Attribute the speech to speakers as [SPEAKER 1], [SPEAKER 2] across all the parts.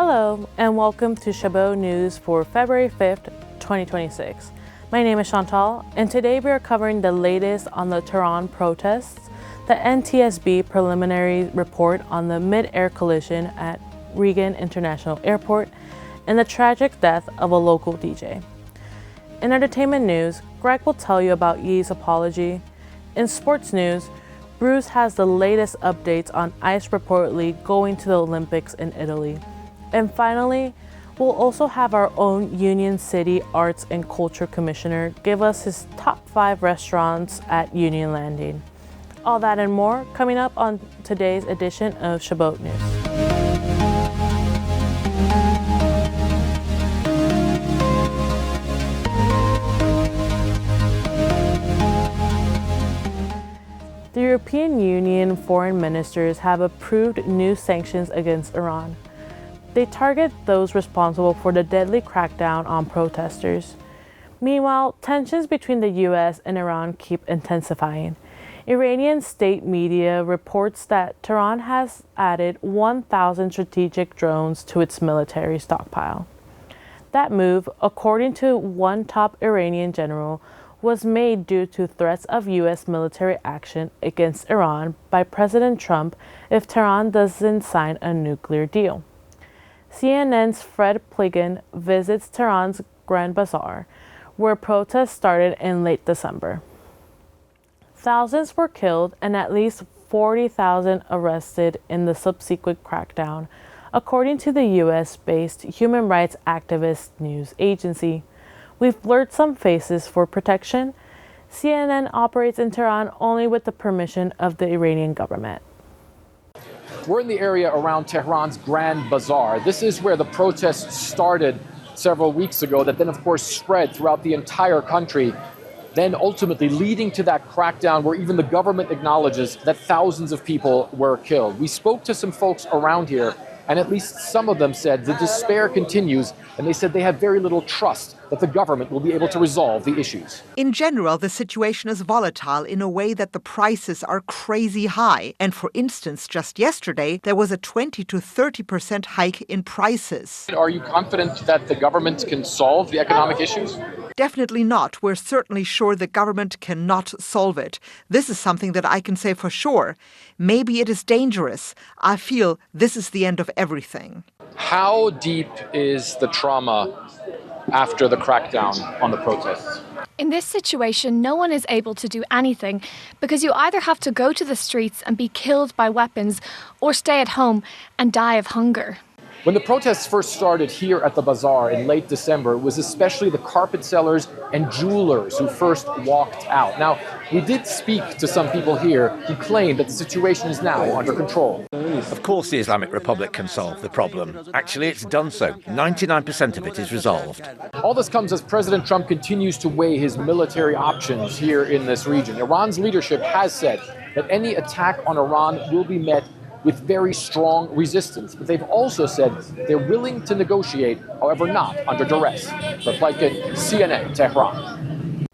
[SPEAKER 1] Hello, and welcome to Chabot News for February 5th, 2026. My name is Chantal, and today we are covering the latest on the Tehran protests, the NTSB preliminary report on the Midair collision at Reagan International Airport, and the tragic death of a local DJ. In entertainment news, Greg will tell you about Ye's apology. In sports news, Bruce has the latest updates on ice reportedly going to the Olympics in Italy. And finally, we'll also have our own Union City Arts and Culture Commissioner give us his top 5 restaurants at Union Landing. All that and more coming up on today's edition of Chabot News. The European Union foreign ministers have approved new sanctions against Iran. They target those responsible for the deadly crackdown on protesters. Meanwhile, tensions between the US and Iran keep intensifying. Iranian state media reports that Tehran has added 1,000 strategic drones to its military stockpile. That move, according to one top Iranian general, was made due to threats of US military action against Iran by President Trump if Tehran doesn't sign a nuclear deal. CNN's Fred Pligan visits Tehran's Grand Bazaar, where protests started in late December. Thousands were killed and at least 40,000 arrested in the subsequent crackdown, according to the US-based human rights activist news agency. We've blurred some faces for protection. CNN operates in Tehran only with the permission of the Iranian government.
[SPEAKER 2] We're in the area around Tehran's Grand Bazaar. This is where the protests started several weeks ago that then, of course, spread throughout the entire country, then ultimately leading to that crackdown where even the government acknowledges that thousands of people were killed. We spoke to some folks around here, and at least some of them said the despair continues, and they said they have very little trust that the government will be able to resolve the issues.
[SPEAKER 3] In general, the situation is volatile in a way that the prices are crazy high. And for instance, just yesterday, there was a 20 to 30% hike in prices.
[SPEAKER 2] Are you confident that the government can solve the economic issues?
[SPEAKER 3] Definitely not. We're certainly sure the government cannot solve it. This is something that I can say for sure. Maybe it is dangerous. I feel this is the end of everything.
[SPEAKER 2] How deep is the trauma after the crackdown on the protests?
[SPEAKER 4] In this situation, no one is able to do anything because you either have to go to the streets and be killed by weapons or stay at home and die of hunger.
[SPEAKER 2] When the protests first started here at the bazaar in late December, it was especially the carpet sellers and jewelers who first walked out. Now, we did speak to some people here who claimed that the situation is now under control.
[SPEAKER 5] Of course the Islamic Republic can solve the problem. Actually, it's done so. 99% of it is resolved.
[SPEAKER 2] All this comes as President Trump continues to weigh his military options here in this region. Iran's leadership has said that any attack on Iran will be met with very strong resistance. But they've also said they're willing to negotiate, however not under duress. For Pligan, CNN, Tehran.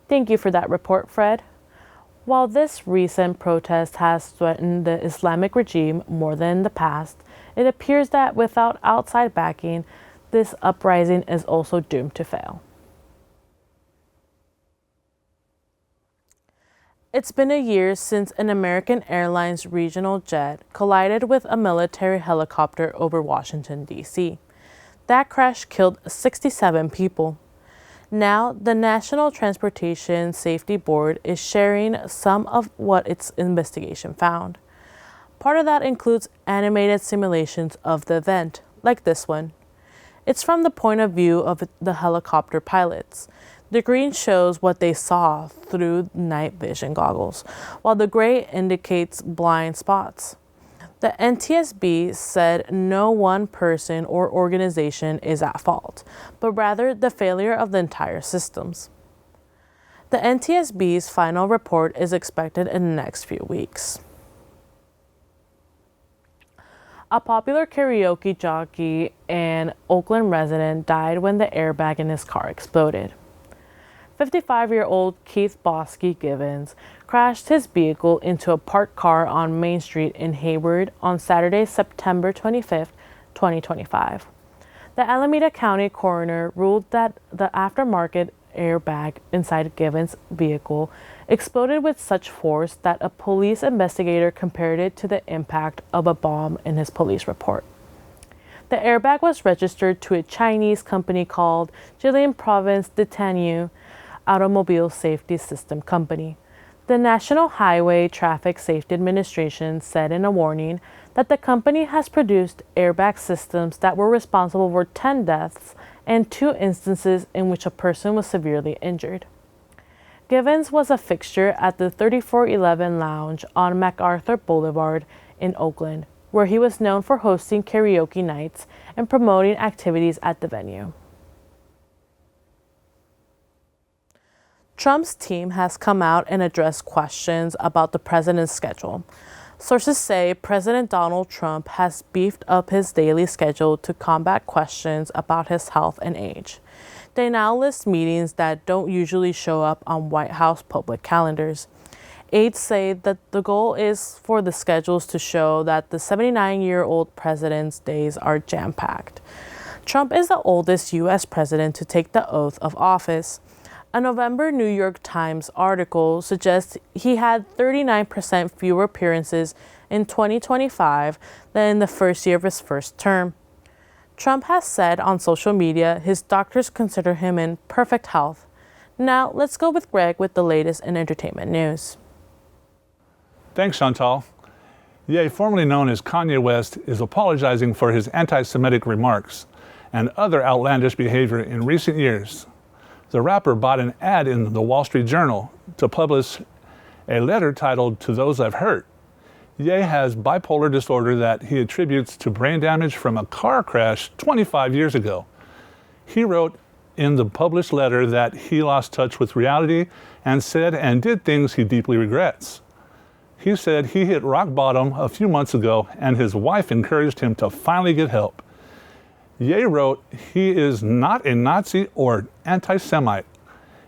[SPEAKER 1] Thank you for that report, Fred. While this recent protest has threatened the Islamic regime more than in the past, it appears that without outside backing, this uprising is also doomed to fail. It's been a year since an American Airlines regional jet collided with a military helicopter over Washington, D.C. That crash killed 67 people. Now, the National Transportation Safety Board is sharing some of what its investigation found. Part of that includes animated simulations of the event, like this one. It's from the point of view of the helicopter pilots. The green shows what they saw through night vision goggles, while the gray indicates blind spots. The NTSB said no one person or organization is at fault, but rather the failure of the entire systems. The NTSB's final report is expected in the next few weeks. A popular karaoke jockey and Oakland resident died when the airbag in his car exploded. 55-year-old Keith Bosky Givens crashed his vehicle into a parked car on Main Street in Hayward on Saturday, September 25, 2025. The Alameda County coroner ruled that the aftermarket airbag inside Givens' vehicle exploded with such force that a police investigator compared it to the impact of a bomb in his police report. The airbag was registered to a Chinese company called Jilin Province Detanu Automobile Safety System Company. The National Highway Traffic Safety Administration said in a warning that the company has produced airbag systems that were responsible for 10 deaths and 2 instances in which a person was severely injured. Givens was a fixture at the 3411 Lounge on MacArthur Boulevard in Oakland, where he was known for hosting karaoke nights and promoting activities at the venue. Trump's team has come out and addressed questions about the president's schedule. Sources say President Donald Trump has beefed up his daily schedule to combat questions about his health and age. They now list meetings that don't usually show up on White House public calendars. Aides say that the goal is for the schedules to show that the 79-year-old president's days are jam-packed. Trump is the oldest U.S. president to take the oath of office. A November New York Times article suggests he had 39% fewer appearances in 2025 than in the first year of his first term. Trump has said on social media his doctors consider him in perfect health. Now, let's go with Greg with the latest in entertainment news.
[SPEAKER 6] Thanks, Chantal. Ye, formerly known as Kanye West, is apologizing for his anti-Semitic remarks and other outlandish behavior in recent years. The rapper bought an ad in the Wall Street Journal to publish a letter titled "To Those I've Hurt." Ye has bipolar disorder that he attributes to brain damage from a car crash 25 years ago. He wrote in the published letter that he lost touch with reality and said and did things he deeply regrets. He said he hit rock bottom a few months ago and his wife encouraged him to finally get help. Ye wrote he is not a Nazi or anti-Semite.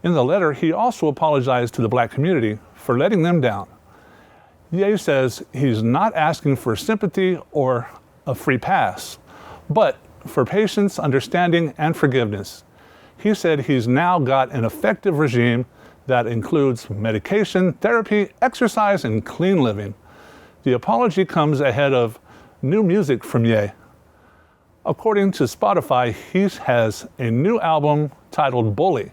[SPEAKER 6] In the letter, he also apologized to the black community for letting them down. Ye says he's not asking for sympathy or a free pass, but for patience, understanding, and forgiveness. He said he's now got an effective regime that includes medication, therapy, exercise, and clean living. The apology comes ahead of new music from Ye. According to Spotify, he has a new album titled Bully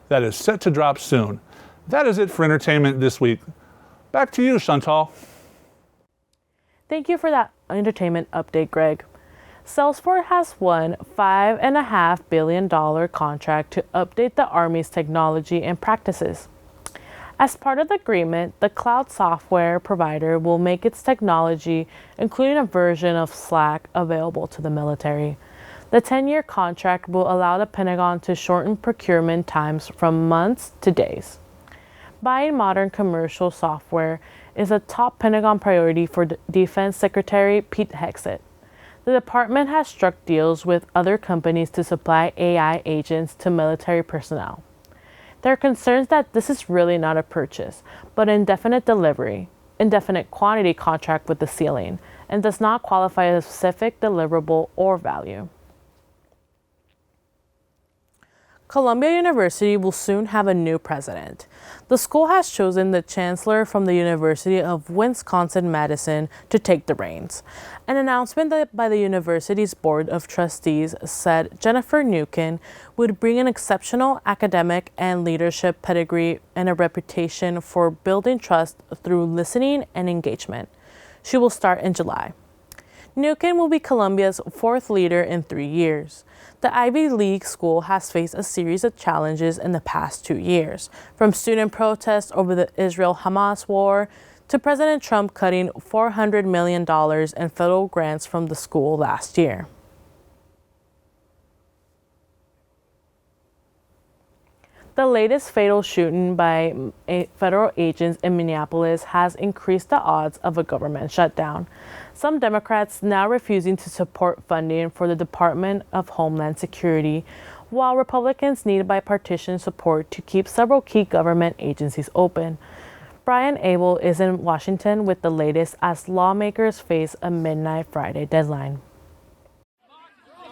[SPEAKER 6] that is set to drop soon. That is it for entertainment this week. Back to you, Chantal.
[SPEAKER 1] Thank you for that entertainment update, Greg. Salesforce has won a $5.5 billion contract to update the Army's technology and practices. As part of the agreement, the cloud software provider will make its technology, including a version of Slack, available to the military. The 10-year contract will allow the Pentagon to shorten procurement times from months to days. Buying modern commercial software is a top Pentagon priority for Defense Secretary Pete Hegseth. The department has struck deals with other companies to supply AI agents to military personnel. There are concerns that this is really not a purchase, but an indefinite quantity contract with the ceiling, and does not qualify as a specific deliverable or value. Columbia University will soon have a new president. The school has chosen the chancellor from the University of Wisconsin-Madison to take the reins. An announcement by the university's board of trustees said Jennifer Mnookin would bring an exceptional academic and leadership pedigree and a reputation for building trust through listening and engagement. She will start in July. Mnookin will be Columbia's 4th leader in 3 years. The Ivy League school has faced a series of challenges in the past 2 years, from student protests over the Israel-Hamas war to President Trump cutting $400 million in federal grants from the school last year. The latest fatal shooting by federal agents in Minneapolis has increased the odds of a government shutdown. Some Democrats now refusing to support funding for the Department of Homeland Security, while Republicans need bipartisan support to keep several key government agencies open. Brian Abel is in Washington with the latest as lawmakers face a midnight Friday deadline.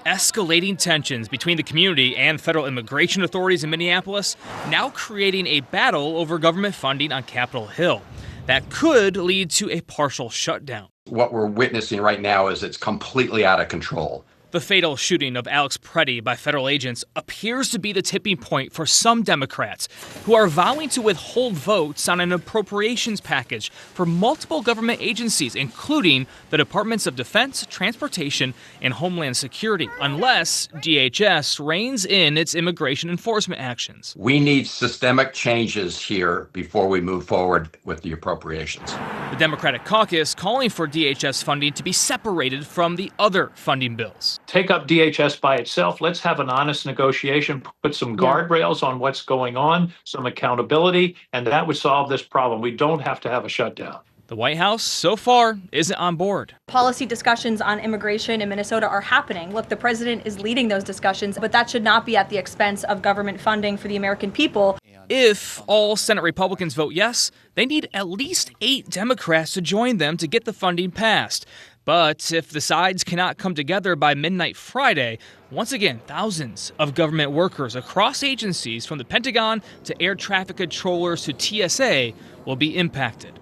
[SPEAKER 7] escalating tensions between the community and federal immigration authorities in Minneapolis, now creating a battle over government funding on Capitol Hill. That could lead to a partial shutdown.
[SPEAKER 8] What we're witnessing right now is it's completely out of control.
[SPEAKER 7] The fatal shooting of Alex Preddy by federal agents appears to be the tipping point for some Democrats who are vowing to withhold votes on an appropriations package for multiple government agencies, including the Departments of Defense, Transportation, and Homeland Security, unless DHS reins in its immigration enforcement actions.
[SPEAKER 8] We need systemic changes here before we move forward with the appropriations.
[SPEAKER 7] The Democratic caucus calling for DHS funding to be separated from the other funding bills.
[SPEAKER 9] Take up DHS by itself. Let's have an honest negotiation, put some guardrails on what's going on, some accountability, and that would solve this problem. We don't have to have a shutdown.
[SPEAKER 7] The White House, so far, isn't on board.
[SPEAKER 10] Policy discussions on immigration in Minnesota are happening. Look, the president is leading those discussions, but that should not be at the expense of government funding for the American people.
[SPEAKER 7] If all Senate Republicans vote yes, they need at least 8 Democrats to join them to get the funding passed. But if the sides cannot come together by midnight Friday, once again, thousands of government workers across agencies, from the Pentagon to air traffic controllers to TSA, will be impacted.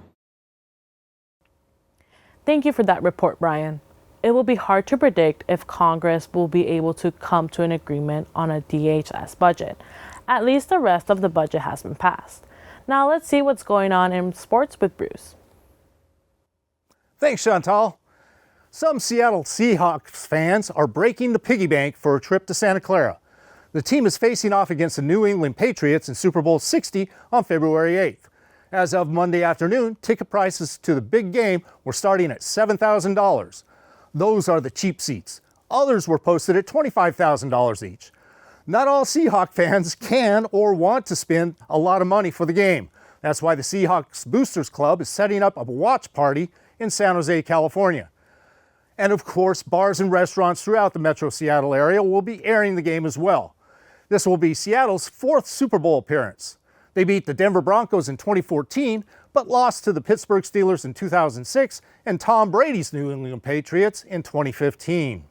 [SPEAKER 1] Thank you for that report, Brian. It will be hard to predict if Congress will be able to come to an agreement on a DHS budget. At least the rest of the budget has been passed. Now let's see what's going on in sports with Bruce.
[SPEAKER 11] Thanks, Chantal. Some Seattle Seahawks fans are breaking the piggy bank for a trip to Santa Clara. The team is facing off against the New England Patriots in Super Bowl 60 on February 8th. As of Monday afternoon, ticket prices to the big game were starting at $7,000. Those are the cheap seats. Others were posted at $25,000 each. Not all Seahawk fans can or want to spend a lot of money for the game. That's why the Seahawks Boosters Club is setting up a watch party in San Jose, California. And of course, bars and restaurants throughout the Metro Seattle area will be airing the game as well. This will be Seattle's 4th Super Bowl appearance. They beat the Denver Broncos in 2014, but lost to the Pittsburgh Steelers in 2006 and Tom Brady's New England Patriots in 2015.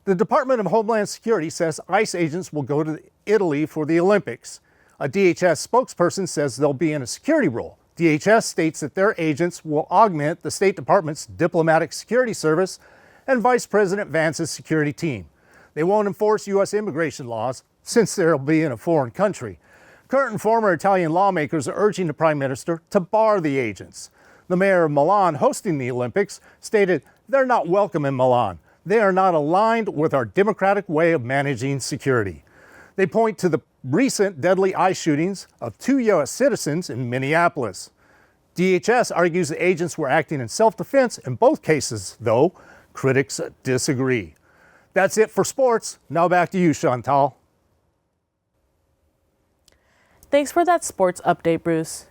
[SPEAKER 11] The Department of Homeland Security says ICE agents will go to Italy for the Olympics. A DHS spokesperson says they'll be in a security role. DHS states that their agents will augment the State Department's Diplomatic Security Service and Vice President Vance's security team. They won't enforce U.S. immigration laws since they'll be in a foreign country. Current and former Italian lawmakers are urging the Prime Minister to bar the agents. The mayor of Milan, hosting the Olympics, stated they're not welcome in Milan. They are not aligned with our democratic way of managing security. They point to the recent deadly ICE shootings of 2 U.S. citizens in Minneapolis. DHS argues the agents were acting in self-defense in both cases, though critics disagree. That's it for sports. Now back to you, Chantal.
[SPEAKER 1] Thanks for that sports update, Bruce.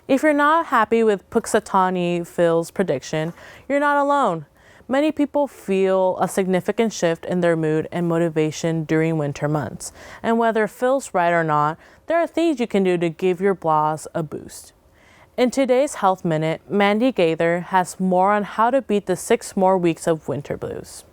[SPEAKER 1] If you're not happy with Punxsutawney Phil's prediction, you're not alone. Many people feel a significant shift in their mood and motivation during winter months. And whether Phil's right or not, there are things you can do to give your blahs a boost. In today's Health Minute, Mandy Gaither has more on how to beat the 6 more weeks of winter blues.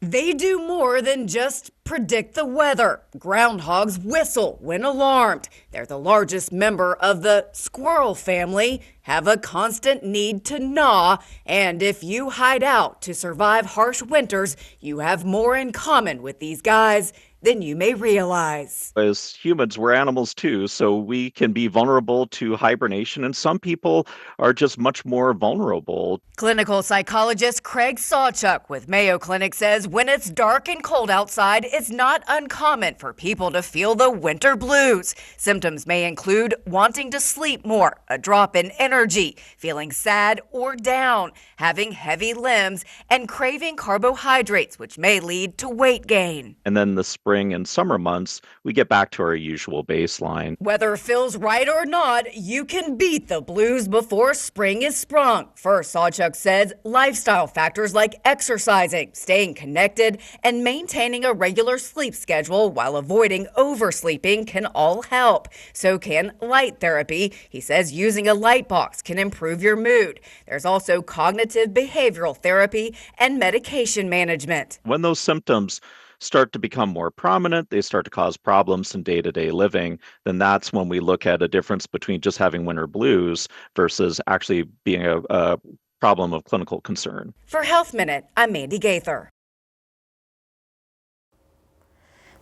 [SPEAKER 12] They do more than just predict the weather. Groundhogs whistle when alarmed. They're the largest member of the squirrel family, have a constant need to gnaw, and if you hide out to survive harsh winters, you have more in common with these guys than you may realize.
[SPEAKER 13] As humans, we're animals too, so we can be vulnerable to hibernation, and some people are just much more vulnerable.
[SPEAKER 12] Clinical psychologist Craig Sawchuk with Mayo Clinic says when it's dark and cold outside, it's not uncommon for people to feel the winter blues. Symptoms may include wanting to sleep more, a drop in energy, feeling sad or down, having heavy limbs, and craving carbohydrates, which may lead to weight gain.
[SPEAKER 13] And then the spring spring and summer months, we get back to our usual baseline.
[SPEAKER 12] Whether feels right or not, you can beat the blues before spring is sprung. First, Sawchuk says lifestyle factors like exercising, staying connected, and maintaining a regular sleep schedule while avoiding oversleeping can all help. So can light therapy. He says using a light box can improve your mood. There's also cognitive behavioral therapy and medication management.
[SPEAKER 13] When those symptoms start to become more prominent, they start to cause problems in day-to-day living, then that's when we look at a difference between just having winter blues versus actually being a problem of clinical concern.
[SPEAKER 12] For Health Minute, I'm Mandy Gaither.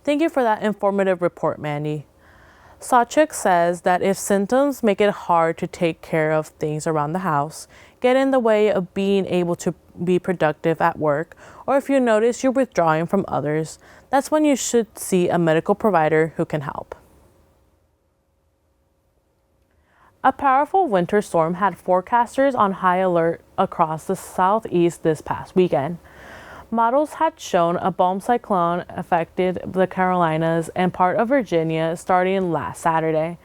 [SPEAKER 1] Thank you for that informative report, Mandy. Sawchuk says that if symptoms make it hard to take care of things around the house, get in the way of being able to be productive at work, or if you notice you're withdrawing from others, that's when you should see a medical provider who can help. A powerful winter storm had forecasters on high alert across the southeast this past weekend. Models had shown a bomb cyclone affected the Carolinas and part of Virginia starting last Saturday.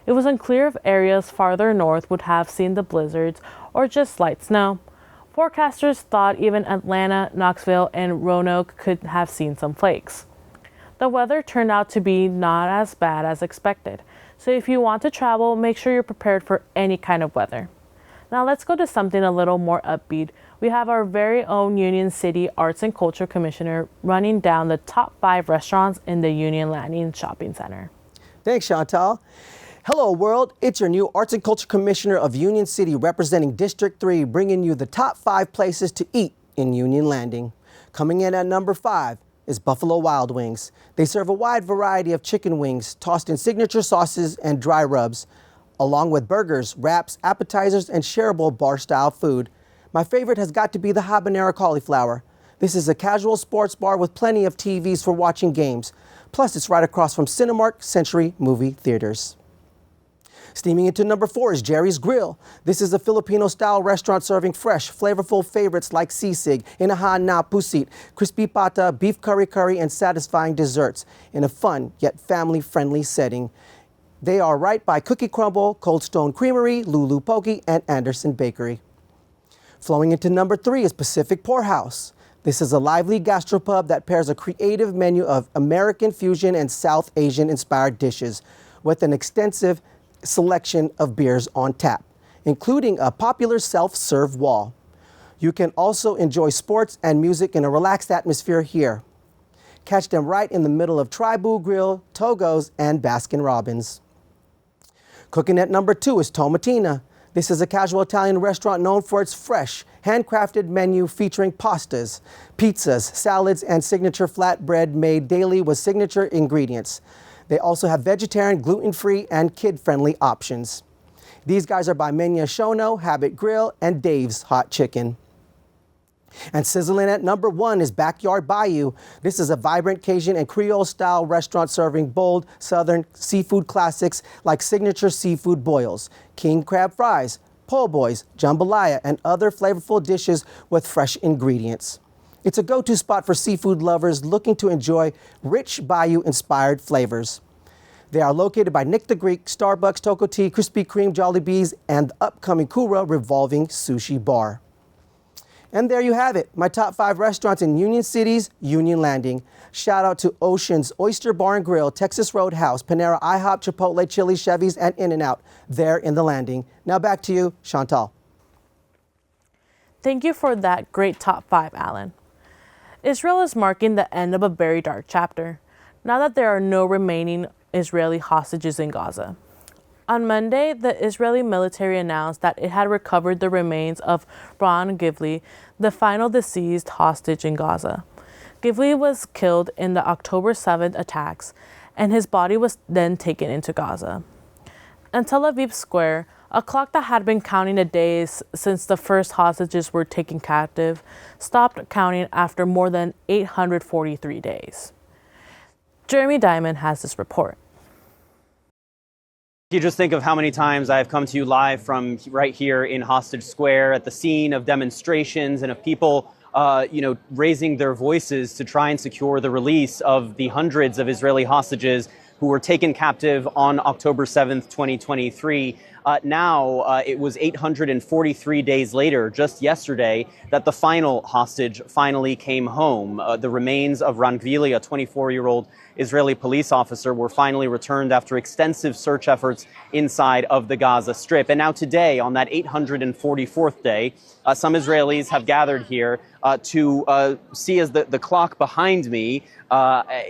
[SPEAKER 1] It was unclear if areas farther north would have seen the blizzards or just light snow. Forecasters thought even Atlanta, Knoxville, and Roanoke could have seen some flakes. The weather turned out to be not as bad as expected, so if you want to travel, make sure you're prepared for any kind of weather. Now let's go to something a little more upbeat. We have our very own Union City Arts and Culture Commissioner running down the top 5 restaurants in the Union Landing Shopping Center.
[SPEAKER 14] Thanks, Chantal. Hello, world. It's your new Arts and Culture Commissioner of Union City representing District 3, bringing you the top 5 places to eat in Union Landing. Coming in at number 5 is Buffalo Wild Wings. They serve a wide variety of chicken wings tossed in signature sauces and dry rubs, along with burgers, wraps, appetizers, and shareable bar-style food. My favorite has got to be the habanero cauliflower. This is a casual sports bar with plenty of TVs for watching games. Plus, it's right across from Cinemark Century movie theaters. Steaming into number 4 is Jerry's Grill. This is a Filipino-style restaurant serving fresh, flavorful favorites like sisig, inahan na pusit, crispy pata, beef curry, and satisfying desserts in a fun yet family-friendly setting. They are right by Cookie Crumble, Cold Stone Creamery, Lulu Poke, and Anderson Bakery. Flowing into number 3 is Pacific Poorhouse. This is a lively gastropub that pairs a creative menu of American fusion and South Asian-inspired dishes with an extensive selection of beers on tap, including a popular self-serve wall. You can also enjoy sports and music in a relaxed atmosphere here. Catch them right in the middle of Tribu Grill, Togo's, and Baskin Robbins. Cooking at number 2 is Tomatina. This is a casual Italian restaurant known for its fresh, handcrafted menu featuring pastas, pizzas, salads, and signature flatbread made daily with signature ingredients. They also have vegetarian, gluten-free, and kid-friendly options. These guys are by Menya Shono, Habit Grill, and Dave's Hot Chicken. And sizzling at number 1 is Backyard Bayou. This is a vibrant Cajun and Creole-style restaurant serving bold Southern seafood classics like signature seafood boils, king crab fries, po' boys, jambalaya, and other flavorful dishes with fresh ingredients. It's a go-to spot for seafood lovers looking to enjoy rich bayou-inspired flavors. They are located by Nick the Greek, Starbucks, Toco Tea, Krispy Kreme, Jollibee's, and the upcoming Kura revolving sushi bar. And there you have it, my top 5 restaurants in Union City's Union Landing. Shout out to Ocean's Oyster Bar and Grill, Texas Roadhouse, Panera IHOP, Chipotle, Chili, Chevy's, and In-N-Out there in the Landing. Now back to you, Chantal.
[SPEAKER 1] Thank you for that great top 5, Alan. Israel is marking the end of a very dark chapter, now that there are no remaining Israeli hostages in Gaza. On Monday, the Israeli military announced that it had recovered the remains of Ron Givli, the final deceased hostage in Gaza. Givli was killed in the October 7th attacks, and his body was then taken into Gaza. In Tel Aviv Square, a clock that had been counting the days since the first hostages were taken captive stopped counting after more than 843 days. Jeremy Diamond has this report.
[SPEAKER 15] You just think of how many times I've come to you live from right here in Hostage Square at the scene of demonstrations and of people raising their voices to try and secure the release of the hundreds of Israeli hostages who were taken captive on October 7th, 2023. Now, it was 843 days later, just yesterday, that the final hostage finally came home. The remains of Ran Gvili, a 24-year-old Israeli police officer, were finally returned after extensive search efforts inside of the Gaza Strip. And now today, on that 844th day, some Israelis have gathered here to see as the clock behind me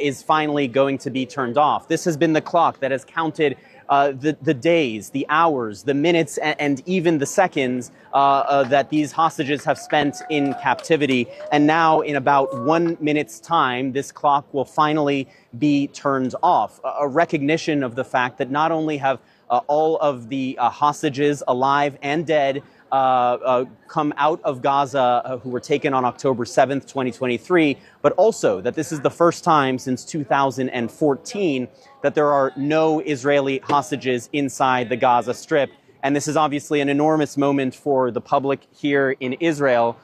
[SPEAKER 15] is finally going to be turned off. This has been the clock that has counted the days, the hours, the minutes, and even the seconds that these hostages have spent in captivity. And now, in about 1 minute's time, this clock will finally be turned off. A recognition of the fact that not only have all of the hostages, alive and dead, come out of Gaza who were taken on October 7th, 2023, but also that this is the first time since 2014 that there are no Israeli hostages inside the Gaza Strip. And this is obviously an enormous moment for the public here in Israel,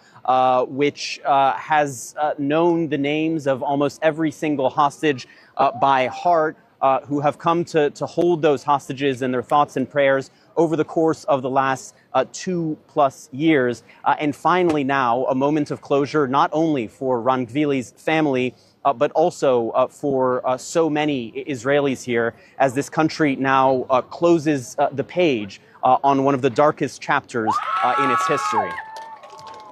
[SPEAKER 15] which has known the names of almost every single hostage by heart, who have come to hold those hostages in their thoughts and prayers over the course of the last 2+ years. And finally now, a moment of closure, not only for Ran Gvili's family, but also for so many Israelis here, as this country now closes the page on one of the darkest chapters in its history.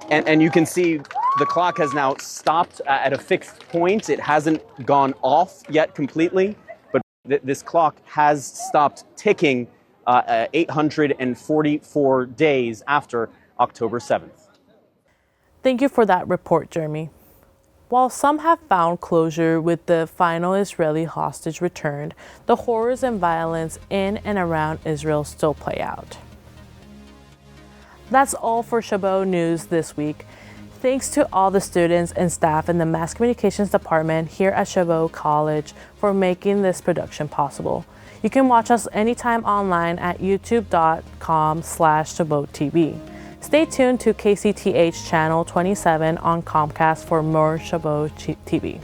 [SPEAKER 15] And you can see the clock has now stopped at a fixed point. It hasn't gone off yet completely, but this clock has stopped ticking 844 days after October 7th.
[SPEAKER 1] Thank you for that report, Jeremy. While some have found closure with the final Israeli hostage returned, the horrors and violence in and around Israel still play out. That's all for Chabot News this week. Thanks to all the students and staff in the Mass Communications Department here at Chabot College for making this production possible. You can watch us anytime online at youtube.com/ChabotTV. Stay tuned to KCTH Channel 27 on Comcast for more Chabot TV.